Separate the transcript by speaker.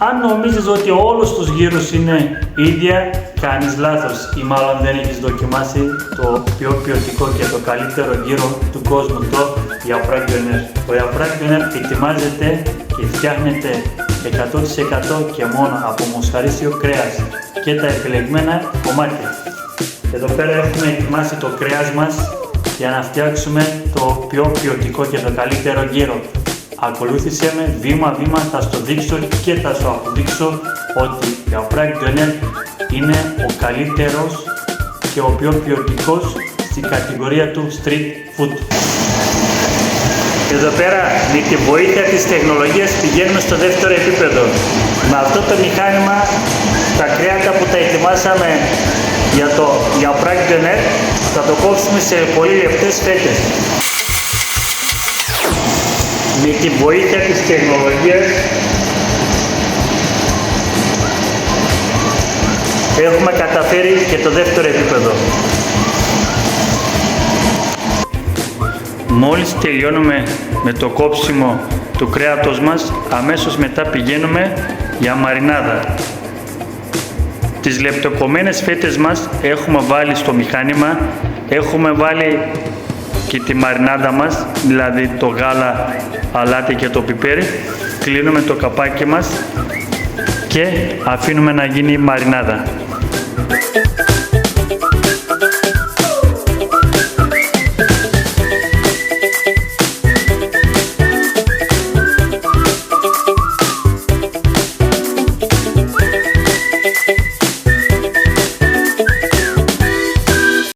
Speaker 1: Αν νομίζεις ότι όλους τους γύρους είναι ίδια, κάνεις λάθος ή μάλλον δεν έχεις δοκιμάσει το πιο ποιοτικό και το καλύτερο γύρο του κόσμου, το Yaprak Döner. Το Yaprak Döner ετοιμάζεται και φτιάχνεται 100% και μόνο από μοσχαρίσιο κρέας και τα επιλεγμένα κομμάτια. Εδώ πέρα έχουμε ετοιμάσει το κρέας μας για να φτιάξουμε το πιο ποιοτικό και το καλύτερο γύρο. Ακολούθησε με βήμα-βήμα, θα στο δείξω και θα σου αποδείξω ότι η Yaprak Döner είναι ο καλύτερος και ο πιο ποιοτικός στην κατηγορία του street food. Εδώ πέρα με τη βοήθεια της τεχνολογίας πηγαίνουμε στο δεύτερο επίπεδο. Με αυτό το μηχάνημα τα κρέατα που τα ετοιμάσαμε για το Yaprak Döner θα το κόψουμε σε πολύ λεπτές φέτες. Με τη βοήθεια της τεχνολογίας έχουμε καταφέρει και το δεύτερο επίπεδο. Μόλις τελειώνουμε με το κόψιμο του κρέατος μας, αμέσως μετά πηγαίνουμε για μαρινάδα. Τις λεπτοκομμένες φέτες μας έχουμε βάλει στο μηχάνημα, έχουμε βάλει και τη μαρινάδα μας, δηλαδή το γάλα, αλάτι και το πιπέρι. Κλείνουμε το καπάκι μας και αφήνουμε να γίνει η μαρινάδα.